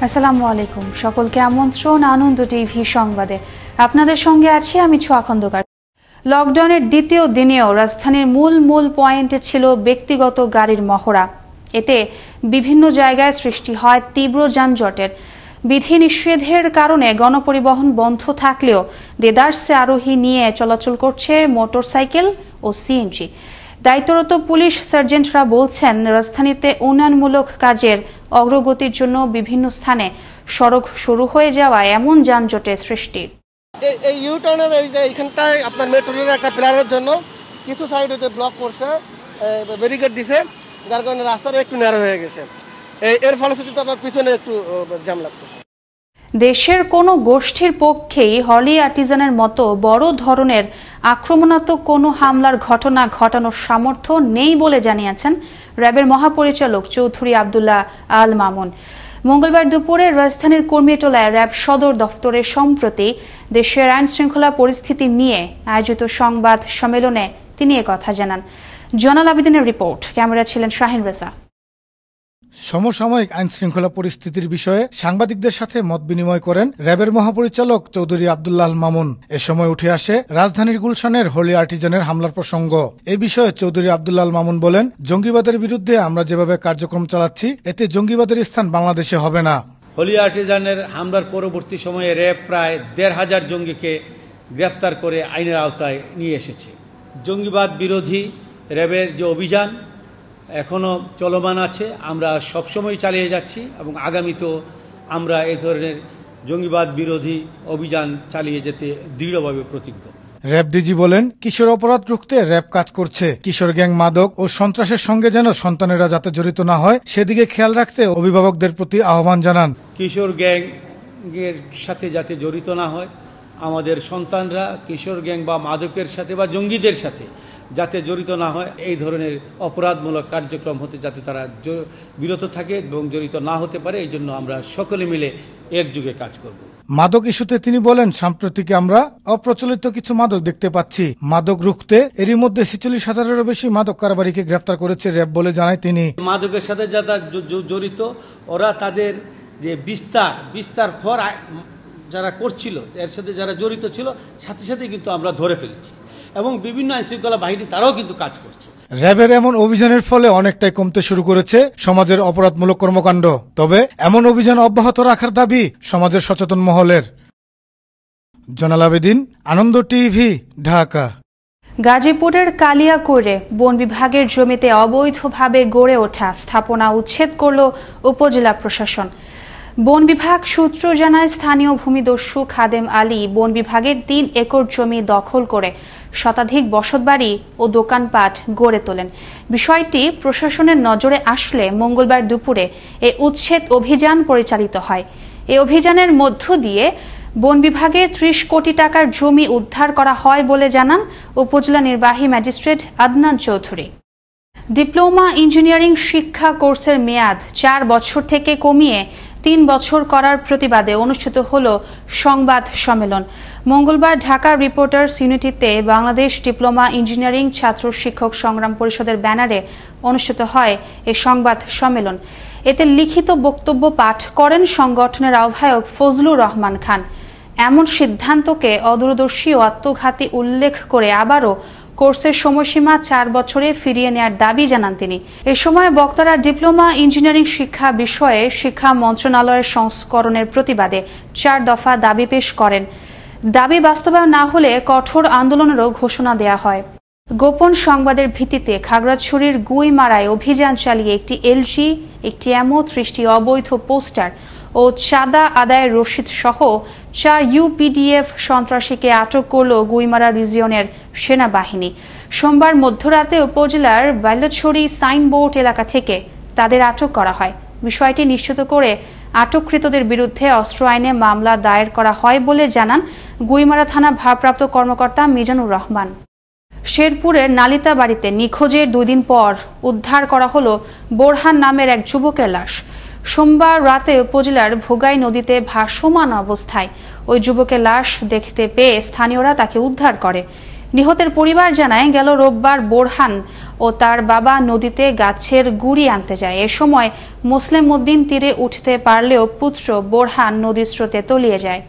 আসসালামু আলাইকুম, সকলকে আমন্ত্রণ আনন্দ টিভি সংবাদে। আপনাদের সঙ্গে আছি আমি ছোঁয়া খন্দকার। লকডাউনের দ্বিতীয় দিনেও রাজধানীর মূল পয়েন্টে ছিল ব্যক্তিগত গাড়ির মহড়া। এতে বিভিন্ন জায়গায় সৃষ্টি হয় তীব্র যানজটের। বিধি নিষেধের কারণে গণপরিবহন বন্ধ থাকলেও দেদারসে আরোহী নিয়ে চলাচল করছে মোটরসাইকেল ও সিএনজি। দায়িত্বরত পুলিশ সার্জেন্টরা বলছেন, রাজধানীতে উন্নয়নমূলক কাজের অগ্রগতির জন্য বিভিন্ন স্থানে সড়ক শুরু হয়ে যাওয়ায় এমন যানজটের সৃষ্টি। এই ইউটার্নের এইখানটায় আপনার মেট্রোরের একটা প্ল্যানের জন্য কিছু সাইড হচ্ছে ব্লক করছে, ব্যারিকেড দিছে, যার কারণে রাস্তাটা একটু ন্যারো হয়ে গেছে। এর ফলশ্রুতিতে আপনার পিছনে একটু জ্যাম লাগতেছে। দেশের কোনো গোষ্ঠীর পক্ষেই হলি আর্টিজানের মতো বড় ধরনের আক্রমণাত্মক কোনো হামলার ঘটনা ঘটানোর সামর্থ্য নেই বলে জানিয়েছেন র্যাবের মহাপরিচালক চৌধুরী আব্দুল্লাহ আল মামুন। মঙ্গলবার দুপুরে রাজধানীর কর্মীটোলায় র্যাব সদর দফতরে সম্প্রতি দেশের আইন শৃঙ্খলা পরিস্থিতি নিয়ে আয়োজিত সংবাদ সম্মেলনে তিনি একথা জানান। জনাল আবেদিনের রিপোর্ট, ক্যামেরা ছিলেন শাহিন রেজা। সমসাময়িক আইন শৃঙ্খলা পরিস্থিতির বিষয়ে সাংবাদিকদের সাথে মত বিনিময় করেন র্যাবের মহাপরিচালক চৌধুরী আব্দুল্লাহ মামুন। এ সময় উঠে আসে রাজধানীর গুলশানের হলি আর্টিজানের হামলার প্রসঙ্গ। এ বিষয়ে চৌধুরী আব্দুল্লাহ মামুন বলেন, জঙ্গিবাদের বিরুদ্ধে আমরা যেভাবে কার্যক্রম চালাচ্ছি, এতে জঙ্গিবাদের স্থান বাংলাদেশে হবে না। হলি আর্টিজানের হামলার পরবর্তী সময়ে র্যাব প্রায় ১,৫০০ জঙ্গিকে গ্রেফতার করে আইনের আওতায় নিয়ে এসেছে। জঙ্গিবাদ বিরোধী র্যাবের যে অভিযান এখনও চলমান আছে, আমরা সবসময় চালিয়ে যাচ্ছি এবং আগামীতেও আমরা এই ধরনের জঙ্গিবাদ বিরোধী অভিযান চালিয়ে যেতে দৃঢ়ভাবে প্রতিজ্ঞ। র্যাব ডিজি বলেন, কিশোর অপরাধ রুখতে র্যাব কাজ করছে। কিশোর গ্যাং, মাদক ও সন্ত্রাসের সঙ্গে যেন সন্তানেরা যাতে জড়িত না হয় সেদিকে খেয়াল রাখতে অভিভাবকদের প্রতি আহ্বান জানান। কিশোর গ্যাংয়ের সাথে যাতে জড়িত না হয়, আমাদের সন্তানরা কিশোর গ্যাং বা মাদকের সাথে বা জঙ্গিদের সাথে যাতে জড়িত না হয়, এই ধরনের অপরাধমূলক কার্যক্রম হতে যাতে তারা বিরত থাকে এবং জড়িত না হতে পারে, এই জন্য আমরা সকলে মিলে একযোগে কাজ করব। মাদক ইস্যুতে তিনি বলেন, সাম্প্রতিক আমরা অপ্রচলিত কিছু মাদক দেখতে পাচ্ছি। মাদক রুখতে এরই মধ্যে ৪৬,০০০-এরও বেশি মাদক কারবারিকে গ্রেফতার করেছে র্যাব বলে জানায় তিনি। মাদকের সাথে যারা জড়িত, ওরা তাদের যে বিস্তার ফর যারা করছিল, এর সাথে যারা জড়িত ছিল, সাথে সাথে কিন্তু আমরা ধরে ফেলেছি এবং বিভিন্ন আইনশৃঙ্খলা বাহিনী তারাও কিন্তু কাজ করছে। র্যাবের এমন অভিযানের ফলে অনেকটাই কমতে শুরু করেছে সমাজের অপরাধমূলক কর্মকাণ্ড। তবে এমন অভিযান অব্যাহত রাখার দাবি সমাজের সচেতন মহলের। জনাল আবেদিন, আনন্দ টিভি, ঢাকা। গাজীপুরের কালিয়াকৈরে বন বিভাগের জমিতে অবৈধভাবে গড়ে ওঠা স্থাপনা উচ্ছেদ করল উপজেলা প্রশাসন। বন বিভাগ সূত্র জানায়, স্থানীয় ভূমিদস্যু খাদেম আলী বন বিভাগের ৩ একর জমি দখল করে শতাধিক বসতবাড়ি ও দোকানপাট গড়ে তোলেন। বিষয়টি প্রশাসনের নজরে আসলে মঙ্গলবার দুপুরে এ উচ্ছেদ অভিযান পরিচালিত হয়। এই অভিযানের মধ্য দিয়ে বন বিভাগের ৩০ কোটি টাকার জমি উদ্ধার করা হয় বলে জানান উপজেলা নির্বাহী magistrate Adnan Chowdhury. Diploma engineering শিক্ষা কোর্সের মেয়াদ ৪ বছর থেকে কমিয়ে ৩ বছর করার প্রতিবাদে অনুষ্ঠিত হল সংবাদ সম্মেলন। মঙ্গলবার ঢাকা রিপোর্টার্স ইউনিটিতে বাংলাদেশ ডিপ্লোমা ইঞ্জিনিয়ারিং ছাত্র শিক্ষক সংগ্রাম পরিষদের ব্যানারে অনুষ্ঠিত হয় এ সংবাদ সম্মেলন। এতে লিখিত বক্তব্য পাঠ করেন সংগঠনের আহ্বায়ক ফজলুর রহমান খান। এমন সিদ্ধান্তকে অদূরদর্শী ও আত্মঘাতী উল্লেখ করে আবারও কোর্সের সময়সীমা ৪ বছরে ফিরিয়ে নেওয়ার দাবি জানান তিনি। এ সময় বক্তারা ডিপ্লোমা ইঞ্জিনিয়ারিং শিক্ষা বিষয়ে শিক্ষা মন্ত্রণালয়ের সংস্করণের প্রতিবাদে ৪ দফা দাবি পেশ করেন। দাবি বাস্তবায়ন না হলে কঠোর আন্দোলনেরও ঘোষণা দেয়া হয়। গোপন সংবাদের ভিত্তিতে খাগড়াছড়ির গুইমারায় অভিযান চালিয়ে একটি এলজি, একটি এমো, ৩০টি অবৈধ পোস্টার ও চাঁদা আদায়ের রসিদ সহ ৪ ইউপিডিএফ সন্ত্রাসীকে আটক করল গুইমারা রিজিয়নের সেনাবাহিনী। সোমবার মধ্যরাতে উপজেলার বাইলাছড়ি সাইনবোর্ড এলাকা থেকে তাদের আটক করা হয়। বিষয়টি নিশ্চিত করে আটককৃতদের বিরুদ্ধে অস্ত্র আইনে মামলা দায়ের করা হয় বলে জানান গুইমারা থানা ভারপ্রাপ্ত কর্মকর্তা মিজানুর রহমান। শেরপুরের নালিতা বাড়িতে নিখোঁজের 2 দিন পর উদ্ধার করা হলো বোরহান নামের এক যুবকের লাশ। সোমবার রাতে উপজেলার ভোগাই নদীতে ভাসমান অবস্থায় ওই যুবকের লাশ দেখতে পেয়ে স্থানীয়রা তাকে উদ্ধার করে। নিহতের পরিবার জানায় গেল রোববার বোরহান ও তার বাবা নদীতে গাছের গুঁড়ি আনতে যায়। এ সময় মুসলিম উদ্দিন তীরে উঠতে পারলেও পুত্র বোরহান নদীর স্রোতে তলিয়ে যায়।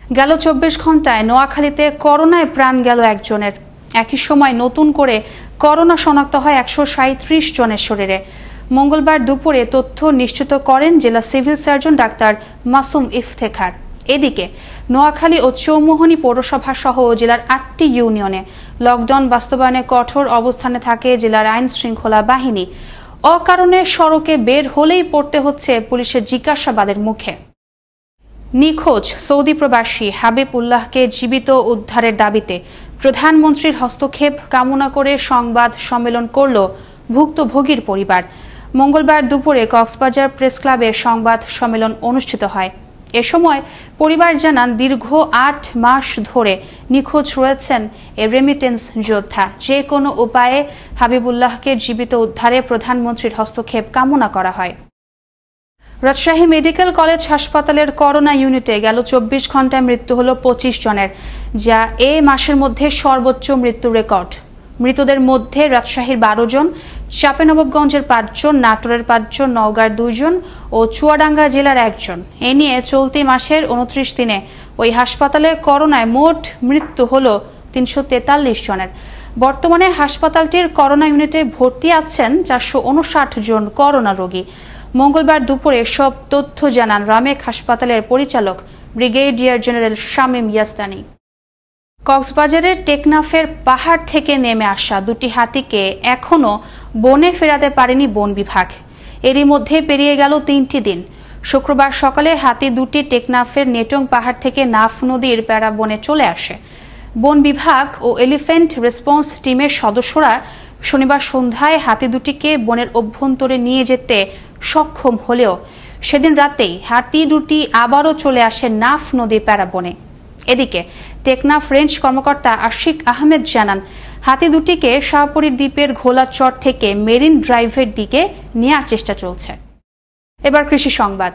গেল 24 ঘন্টায় নোয়াখালীতে করোনায় প্রাণ গেল একজনের। একই সময় নতুন করে করোনা শনাক্ত হয় 137 জনের শরীরে। মঙ্গলবার দুপুরে তথ্য নিশ্চিত করেন জেলা civil surgeon doctor Masum Iftekhar. এদিকে নোয়াখালী ও চৌমুহনী পৌরসভা সহ জেলার 8টি ইউনিয়নে লকডাউন বাস্তবায়নে কঠোর অবস্থানে থাকে জেলার আইন শৃঙ্খলা বাহিনী। অকারণে সড়কে বের হলেই পড়তে হচ্ছে পুলিশের জিজ্ঞাসাবাদের মুখে। নিখোঁজ সৌদি প্রবাসী হাবিব উল্লাহকে জীবিত উদ্ধারের দাবিতে প্রধানমন্ত্রীর হস্তক্ষেপ কামনা করে সংবাদ সম্মেলন করল ভুক্তভোগীর পরিবার। মঙ্গলবার দুপুরে কক্সবাজার প্রেস ক্লাবে সংবাদ সম্মেলন অনুষ্ঠিত হয়। এ সময় পরিবার জানান দীর্ঘ 8 মাস ধরে নিখোঁজ রয়েছেন এ রেমিটেন্স যোদ্ধা। যে কোনো উপায়ে হাবিবুল্লাহকে জীবিত উদ্ধারে প্রধানমন্ত্রীর হস্তক্ষেপ কামনা করা হয়। রাজশাহী মেডিকেল কলেজ হাসপাতালের করোনা ইউনিটে গেল 24 ঘন্টায় মৃত্যু হল 25 জনের, যা এ মাসের মধ্যে সর্বোচ্চ মৃত্যু রেকর্ড। মৃতদের মধ্যে রাজশাহীর 12 জন, চাঁপাইনবাবগঞ্জের 5 জন, নাটোরের 5 জন, নওগাঁর 2 জন ও চুয়াডাঙ্গা জেলার 1 জন। এ নিয়ে চলতি মাসের 29 দিনে ওই হাসপাতালে করোনায় মোট মৃত্যু হল 343 জনের। বর্তমানে হাসপাতালটির করোনা ইউনিটে ভর্তি আছেন 459 জন করোনা রোগী। মঙ্গলবার দুপুরে সব তথ্য জানান রামেক হাসপাতালের পরিচালক ব্রিগেডিয়ার জেনারেল শামীম ইয়াসদানি। কক্সবাজারের টেকনাফের পাহাড় থেকে নেমে আসা 2টি হাতিকে এখনও বনে ফেরাতে পারেনি বন বিভাগ। এরই মধ্যে পেরিয়ে গেল 3টি দিন। শুক্রবার সকালে হাতি 2টি টেকনাফের নেটং পাহাড় থেকে নাফ নদীর প্যারা বনে চলে আসে। বন বিভাগ ও এলিফ্যান্ট রেসপন্স টিমের সদস্যরা শনিবার সন্ধ্যায় হাতি 2টিকে বনের অভ্যন্তরে নিয়ে যেতে সক্ষম হলেও সেদিন রাতেই হাতি 2টি আবারও চলে আসে নাফ নদীর প্যারা বনে। এদিকে টেকনাফ রেঞ্জ কর্মকর্তা আশিক আহমেদ জানান হাতি 2টিকে শাহপরীর দ্বীপের ঘোলাচর থেকে মেরিন ড্রাইভের দিকে নেওয়ার চেষ্টা চলছে। এবার কৃষি সংবাদ।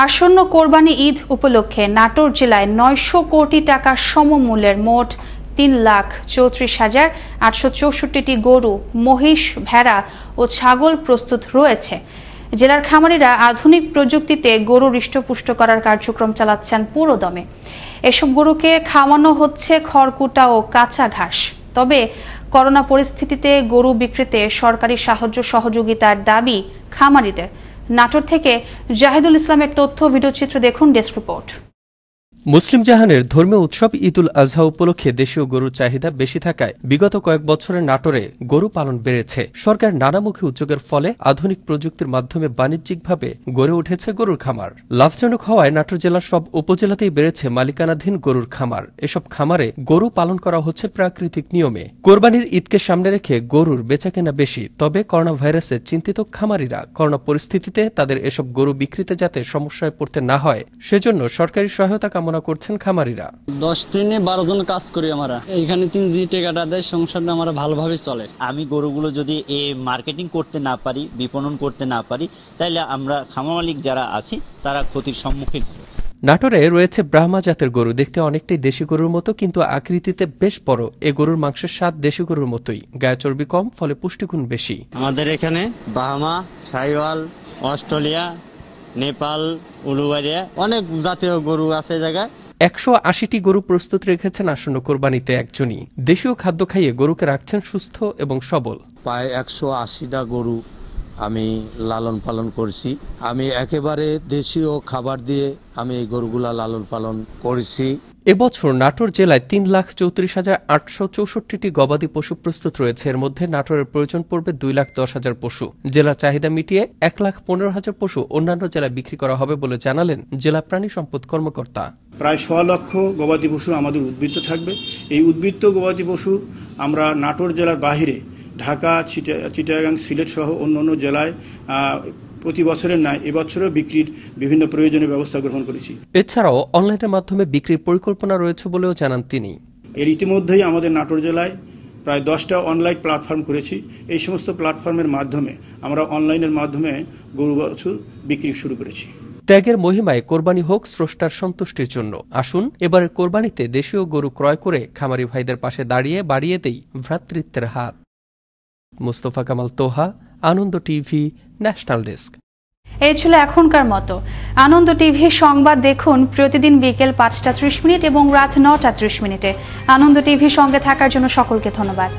আসন্ন কোরবানি ঈদ উপলক্ষে নাটোর জেলায় 900 কোটি টাকা সমমূল্যের মোট 3,34,864টি গরু, মহিষ, ভেড়া ও ছাগল প্রস্তুত রয়েছে। জেলার খামারিরা আধুনিক প্রযুক্তিতে গরু হৃষ্টপুষ্ট করার কার্যক্রম চালাচ্ছেন পুরোদমে। এসব গরুকে খাওয়ানো হচ্ছে খড়কুটা ও কাঁচা ঘাস। তবে করোনা পরিস্থিতিতে গরু বিক্রিতে সরকারি সাহায্য সহযোগিতার দাবি খামারিদের। নাটোর থেকে জাহিদুল ইসলামের তথ্য ভিডিওচিত্র দেখুন ডেস্ক রিপোর্ট। মুসলিম জাহানের ধর্মীয় উৎসব ঈদুল আজহা উপলক্ষে দেশীয় গরুর চাহিদা বেশি থাকায় বিগত কয়েক বছরে নাটোরে গরু পালন বেড়েছে। সরকার নানামুখী উদ্যোগের ফলে আধুনিক প্রযুক্তির মাধ্যমে বাণিজ্যিকভাবে গড়ে উঠেছে গরুর খামার। লাভজনক হওয়ায় নাটোর জেলার সব উপজেলাতেই বেড়েছে মালিকানাধীন গরুর খামার। এসব খামারে গরু পালন করা হচ্ছে প্রাকৃতিক নিয়মে। কোরবানির ঈদকে সামনে রেখে গরুর বেচাকেনা বেশি। তবে করোনা ভাইরাসে চিন্তিত খামারিরা করোনা পরিস্থিতিতে তাদের এসব গরু বিক্রিতে যাতে সমস্যায় পড়তে না হয় সেজন্য সরকারি সহায়তা কামনা করছেন খামারিরা। 10 দিনে 12 জন কাজ করি আমরা এইখানে 3 টাকাটা দেয়, সংসারটা আমরা ভালোভাবে চলে। আমি গরুগুলো যদি মার্কেটিং করতে না পারি, বিপণন করতে না পারি, তাহলে আমরা খামার মালিক যারা আছি তারা ক্ষতির সম্মুখীন হব। নাটোরে রয়েছে ব্রাহ্মা জাতের গরু। দেখতে অনেকটাই দেশি গরুর মতো, কিন্তু আকৃতিতে বেশ বড়। এ গরুর মাংসের স্বাদ দেশি গরুর মতোই, গায়ে চর্বি কম, ফলে পুষ্টিগুণ বেশি। আমাদের এখানে ব্রাহ্মা, শাহিওয়াল, অস্ট্রেলিয়া, নেপাল, উলুবাড়িয়া অনেক জাতীয় গরু আছে জায়গায়। 180টি গরু প্রস্তুত রেখেছেন আসন্ন কোরবানিতে একজনই। দেশীয় খাদ্য খাইয়ে গরুকে রাখছেন সুস্থ এবং সবল। প্রায় 180টা গরু আমি লালন পালন করছি। আমি একেবারে দেশীয় খাবার দিয়ে আমি এই গরুগুলা লালন পালন করেছি। এবছর নাটোর জেলায় 3,34,864টি গবাদি পশু প্রস্তুত রয়েছে। এর মধ্যে নাটোরের প্রয়োজন পড়বে 2,10,000 পশু। জেলার চাহিদা মিটিয়ে 1,15,000 পশু অন্যান্য জেলায় বিক্রি করা হবে বলে জানালেন জেলা প্রাণী সম্পদ কর্মকর্তা। প্রায় 1.25 লক্ষ গবাদি পশু আমাদের উদ্বৃত্ত থাকবে। এই উদ্বৃত্ত গবাদি পশু আমরা নাটোর জেলার বাহিরে ঢাকা, চিটাগাং, সিলেট সহ অন্যান্য জেলায় প্রতি বছরের ন্যায় এবছরও বিক্রির বিভিন্ন প্রয়োজনীয় ব্যবস্থা গ্রহণ করেছি। এছাড়াও অনলাইনের মাধ্যমে বিক্রির পরিকল্পনা রয়েছে বলেও জানান তিনি। এর ইতিমধ্যেই আমাদের নাটোর জেলায় প্রায় 10টা অনলাইন প্ল্যাটফর্ম করেছি। এই সমস্ত প্ল্যাটফর্মের মাধ্যমে আমরা অনলাইনের মাধ্যমে গরু বাছুর বিক্রি শুরু করেছি। ত্যাগের মহিমায় কোরবানি হোক স্রষ্টার সন্তুষ্টির জন্য। আসুন এবারের কোরবানিতে দেশীয় গরু ক্রয় করে খামারি ভাইদের পাশে দাঁড়িয়ে বাড়িয়ে দেই ভ্রাতৃত্বের হাত। মুস্তফা কামাল তোহা, আনন্দ টিভি, ন্যাশনাল ডেস্ক। এই ছিল এখনকার মতো। আনন্দ টিভি সংবাদ দেখুন প্রতিদিন বিকেল 5:30 এবং রাত 9:30। আনন্দ টিভির সঙ্গে থাকার জন্য সকলকে ধন্যবাদ।